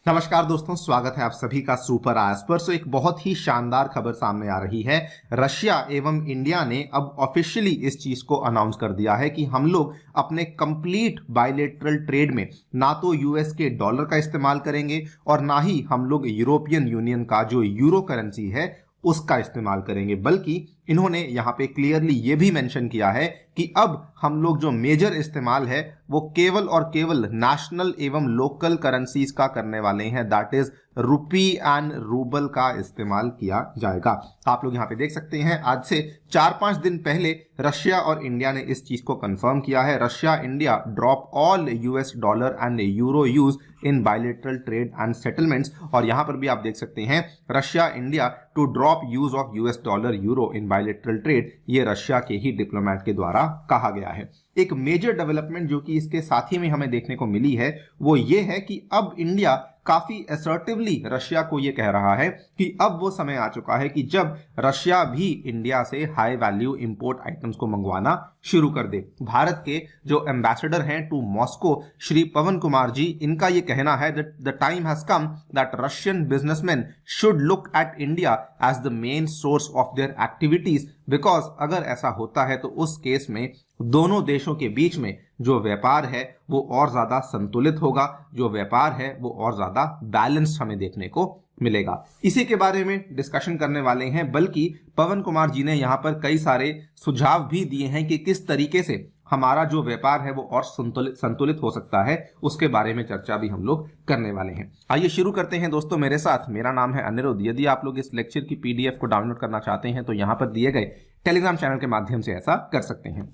नमस्कार दोस्तों, स्वागत है आप सभी का सुपर आज पर। एक बहुत ही शानदार खबर सामने आ रही है। रशिया एवं इंडिया ने अब ऑफिशियली इस चीज को अनाउंस कर दिया है कि हम लोग अपने कंप्लीट बायलैटरल ट्रेड में ना तो यूएस के डॉलर का इस्तेमाल करेंगे और ना ही हम लोग यूरोपियन यूनियन का जो यूरो करेंसी है उसका इस्तेमाल करेंगे, बल्कि इन्होंने यहां पे क्लियरली ये भी मेंशन किया है कि अब हम लोग जो मेजर इस्तेमाल है वो केवल और केवल नेशनल एवं लोकल करेंसीज का करने वाले हैं, that is rupee and rouble का इस्तेमाल किया जाएगा। आप लोग यहां पे देख सकते हैं, आज से 4-5 दिन पहले रशिया और इंडिया ने इस चीज को कंफर्म किया है। Russia India drop all US dollar and euro use in bilateral trade and settlements. और यहां पर भी आप देख सकते हैं Russia India to drop use of US dollar euro in bilateral trade, ये रशिया के ही डिप्लोमेट के द्वारा कहा गया है। एक मेजर डेवलपमेंट जो कि इसके साथ ही में हमें देखने को मिली है वो ये है कि अब इंडिया काफी असर्टिवली रशिया को ये कह रहा है कि अब वो समय आ चुका है कि जब रशिया भी इंडिया से हाई वैल्यू इंपोर्ट आइटम्स को मंगवाना शुरू कर दे। भारत के जो एम्बेसडर हैं टू मॉस्को श्री पवन कुमार जी, इनका ये कहना है that the time has come that Russian businessman should look at India as the main source of their activities, because अगर ऐसा होता है तो उस केस में दोनों देशों के बीच में जो व्यापार है वो और ज्यादा संतुलित होगा, जो व्यापार है वो और ज्यादा बैलेंस्ड हमें देखने को मिलेगा। इसी के बारे में डिस्कशन करने वाले हैं, बल्कि पवन कुमार जी ने यहाँ पर कई सारे सुझाव भी दिए हैं कि किस तरीके से हमारा जो व्यापार है वो और संतुलित हो सकता है, उसके बारे में चर्चा भी हम लोग करने वाले हैं। आइए शुरू करते हैं दोस्तों मेरे साथ। मेरा नाम है अनिरुद्ध। यदि आप लोग इस लेक्चर की पीडीएफ को डाउनलोड करना चाहते हैं तो यहाँ पर दिए गए टेलीग्राम चैनल के माध्यम से ऐसा कर सकते हैं।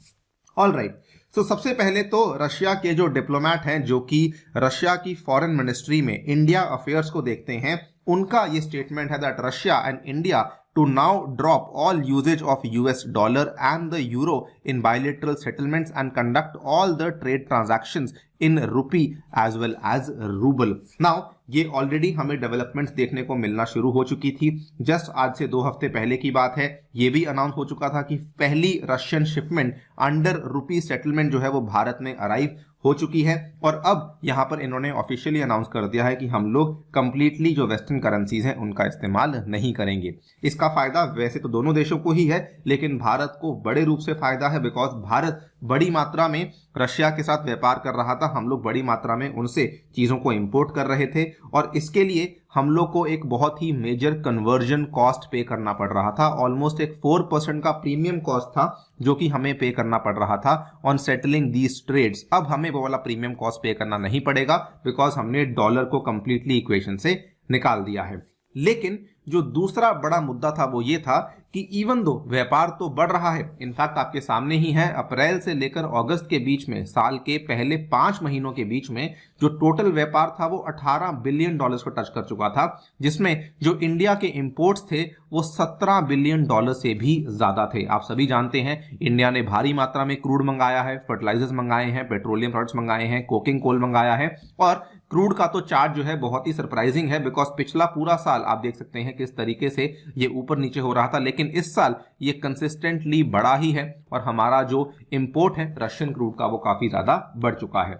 ऑल राइट, तो सबसे पहले तो रशिया के जो डिप्लोमेट हैं जो कि रशिया की फॉरेन मिनिस्ट्री में इंडिया अफेयर्स को देखते हैं, उनका ये स्टेटमेंट है that Russia and India to now drop all usage of US dollar and the euro in bilateral settlements and conduct all the trade transactions in rupee as well as ruble. Now ये already हमें developments देखने को मिलना शुरू हो चुकी थी। Just आज से 2 हफ्ते पहले की बात है, ये भी अनाउंस हो चुका था कि पहली रशियन शिपमेंट अंडर रुपी सेटलमेंट जो है वो भारत में अराइव हो चुकी है। और अब यहां पर इन्होंने ऑफिशियली अनाउंस कर दिया है कि हम लोग कंप्लीटली जो वेस्टर्न करेंसीज हैं उनका इस्तेमाल नहीं करेंगे। इसका फायदा वैसे तो दोनों देशों को ही है, लेकिन भारत को बड़े रूप से फायदा है, बिकॉज भारत बड़ी मात्रा में रशिया के साथ व्यापार कर रहा था। हम लोग बड़ी मात्रा में उनसे चीजों को इंपोर्ट कर रहे थे और इसके लिए हम लोग को एक बहुत ही मेजर कन्वर्जन कॉस्ट पे करना पड़ रहा था। ऑलमोस्ट एक 4% का प्रीमियम कॉस्ट था जो कि हमें पे करना पड़ रहा था ऑन सेटलिंग दीज ट्रेड्स। अब हमें वो वाला प्रीमियम कॉस्ट पे करना नहीं पड़ेगा, बिकॉज हमने डॉलर को कंप्लीटली इक्वेशन से निकाल दिया है। लेकिन जो दूसरा बड़ा मुद्दा था वो ये था कि इवन दो व्यापार तो बढ़ रहा है, इनफैक्ट आपके सामने ही है, अप्रैल से लेकर अगस्त के बीच में, साल के पहले 5 महीनों के बीच में जो टोटल व्यापार था वो 18 बिलियन डॉलर्स को टच कर चुका था, जिसमें जो इंडिया के इंपोर्ट्स थे वो 17 बिलियन डॉलर से भी ज्यादा थे। आप सभी जानते हैं इंडिया ने भारी मात्रा में क्रूड मंगाया है, फर्टिलाइजर्स मंगाए हैं, पेट्रोलियम प्रोडक्ट्स मंगाए हैं, कोकिंग कोल मंगाया है। और क्रूड का तो चार्ट जो है बहुत ही सरप्राइजिंग है, बिकॉज पिछला पूरा साल आप देख सकते हैं किस तरीके से ये ऊपर नीचे हो रहा था, लेकिन इस साल ये कंसिस्टेंटली बढ़ा ही है और हमारा जो इंपोर्ट है रशियन क्रूड का वो काफी ज्यादा बढ़ चुका है।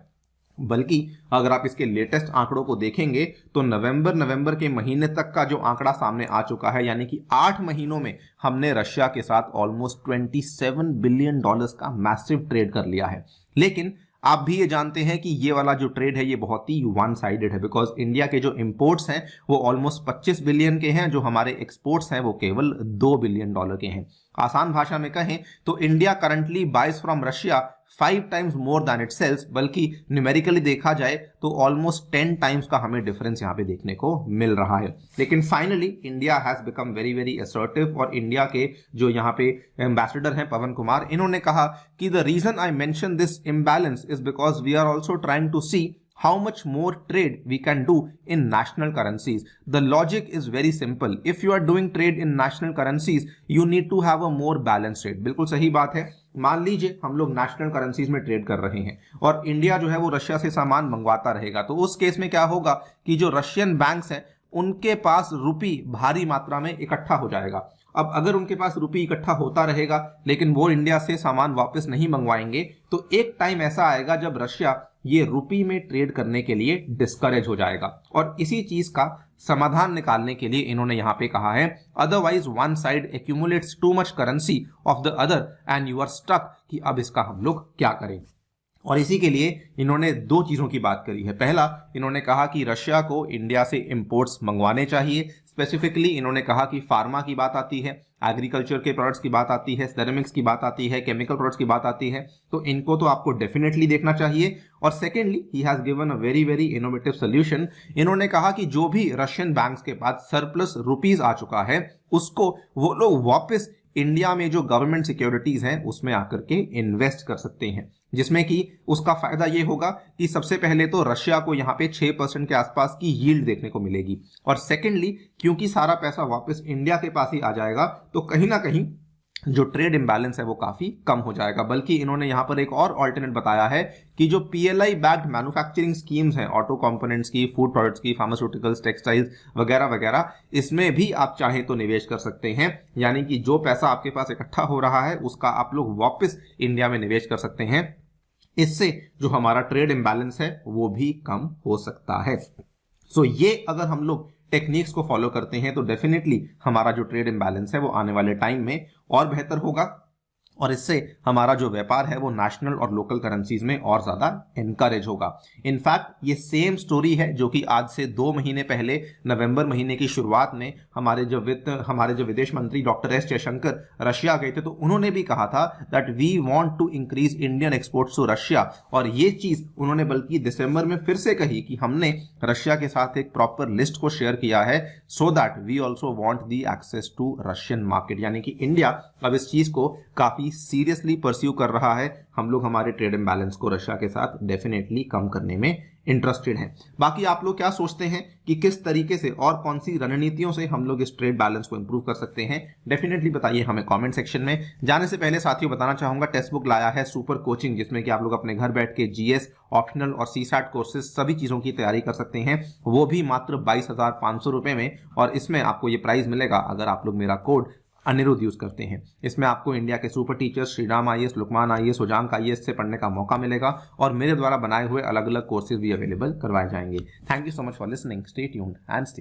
बल्कि अगर आप इसके लेटेस्ट आंकड़ों को देखेंगे तो नवंबर के महीने तक का जो आंकड़ा सामने आ चुका है, यानी कि 8 महीनों में हमने रशिया के साथ ऑलमोस्ट 27 बिलियन डॉलर्स का मैसिव ट्रेड कर लिया है। लेकिन आप भी ये जानते हैं कि ये वाला जो ट्रेड है ये बहुत ही वन साइडेड है, बिकॉज इंडिया के जो इंपोर्ट्स हैं वो ऑलमोस्ट 25 बिलियन के हैं, जो हमारे एक्सपोर्ट्स हैं वो केवल 2 बिलियन डॉलर के हैं। आसान भाषा में कहें तो India currently buys from Russia 5 times more than it sells, बल्कि न्यूमेरिकली देखा जाए तो ऑलमोस्ट 10 टाइम्स का हमें डिफरेंस यहां पे देखने को मिल रहा है। लेकिन finally India has become very very assertive, और इंडिया के जो यहाँ पे एम्बेसडर हैं पवन कुमार, इन्होंने कहा कि the reason I mention this imbalance is because we are also trying to see how much more trade we can do in national currencies. The logic is very simple. If you are doing trade in national currencies, you need to have a more balanced rate. बिल्कुल सही बात है। मान लीजिए हम लोग national currencies में trade कर रहे हैं और इंडिया जो है वो रशिया से सामान मंगवाता रहेगा, तो उस केस में क्या होगा कि जो रशियन बैंक्स हैं उनके पास रुपी भारी मात्रा में इकट्ठा हो जाएगा। अब अगर उनके पास रुपये इकट्ठा होता रहेगा लेकिन वो इंडिया से सामान वापस नहीं मंगवाएंगे, तो एक टाइम ऐसा आएगा जब रशिया ये रुपी में ट्रेड करने के लिए डिस्करेज हो जाएगा। और इसी चीज का समाधान निकालने के लिए इन्होंने यहां पे कहा है, otherwise one side accumulates too much currency of the other and you are stuck, कि अब इसका हम लोग क्या करें। और इसी के लिए इन्होंने दो चीजों की बात करी है। पहला, इन्होंने कहा कि रशिया को इंडिया से इंपोर्ट्स मंगवाने चाहिए। स्पेसिफिकली इन्होंने कहा कि फार्मा की बात आती है, एग्रीकल्चर के प्रोडक्ट्स की बात आती है, सेरेमिक्स की बात आती है, केमिकल प्रोडक्ट्स की बात आती है, तो इनको तो आपको डेफिनेटली देखना चाहिए। और secondly, he has given a very very innovative solution. इन्होंने कहा कि जो भी रशियन बैंक्स के पास सरप्लस रुपीज आ चुका है, उसको वो लोग वापस इंडिया में जो गवर्नमेंट सिक्योरिटीज हैं उसमें आकर के इन्वेस्ट कर सकते हैं, जिसमें कि उसका फायदा ये होगा कि सबसे पहले तो रशिया को यहां पे 6% के आसपास की यील्ड देखने को मिलेगी, और सेकेंडली क्योंकि सारा पैसा वापस इंडिया के पास ही आ जाएगा, तो कहीं ना कहीं जो ट्रेड इंबैलेंस है वो काफी कम हो जाएगा। बल्कि इन्होंने यहां पर एक और ऑल्टरनेट बताया है कि जो पीएलआई बैक्ड मैन्युफैक्चरिंग स्कीम्स हैं, ऑटो कंपोनेंट्स की, फूड प्रोडक्ट्स की, फार्मास्यूटिकल्स, टेक्सटाइल्स वगैरह वगैरह, इसमें भी आप चाहें तो निवेश कर सकते हैं। यानी कि जो पैसा आपके पास इकट्ठा हो रहा है उसका आप लोग वापस इंडिया में निवेश कर सकते हैं। इससे जो हमारा ट्रेड इंबैलेंस है वो भी कम हो सकता है। सो ये अगर हम लोग टेक्निक्स को फॉलो करते हैं तो डेफिनेटली हमारा जो ट्रेड इंबैलेंस है वो आने वाले टाइम में और बेहतर होगा, और इससे हमारा जो व्यापार है वो नेशनल और लोकल करेंसीज में और ज्यादा एनकरेज होगा। इनफैक्ट ये सेम स्टोरी है जो कि आज से 2 महीने पहले नवंबर महीने की शुरुआत में हमारे जो विदेश मंत्री डॉक्टर एस जयशंकर रशिया गए थे, तो उन्होंने भी कहा था that we want to increase Indian exports to Russia. और ये चीज उन्होंने बल्कि दिसंबर में फिर से कही कि हमने रशिया के साथ एक प्रॉपर लिस्ट को शेयर किया है, so that we also want the access to Russian market. यानी कि इंडिया अब इस चीज को काफी सीरियसली परस्यू कर रहा है। हम लोग हमारे ट्रेड इंबैलेंस को रशिया के साथ डेफिनेटली कम करने में इंटरेस्टेड हैं। बाकी आप लोग क्या सोचते हैं कि किस तरीके से और कौन सी रणनीतियों से हम लोग इस ट्रेड बैलेंस को इंप्रूव कर सकते हैं, डेफिनेटली बताइए हमें कमेंट सेक्शन में। जाने से पहले साथियों बताना चाहूंगा, टेक्स्ट बुक लाया है सुपर कोचिंग, जिसमें कि आप लोग अपने घर बैठ के जीएस, ऑप्शनल और सीसैट कोर्सेज सभी चीजों की तैयारी कर सकते हैं, वो भी मात्र 22,500 रुपए में। और इसमें आपको ये प्राइस मिलेगा अगर आप लोग मेरा कोड अनिरुद्ध यूज करते हैं। इसमें आपको इंडिया के super teachers Shriram IAS, Lukman IAS, Sujank IAS से पढ़ने का मौका मिलेगा, और मेरे द्वारा बनाए हुए अलग अलग कोर्सेज भी अवेलेबल करवाए जाएंगे। Thank you so much for listening, stay tuned and stay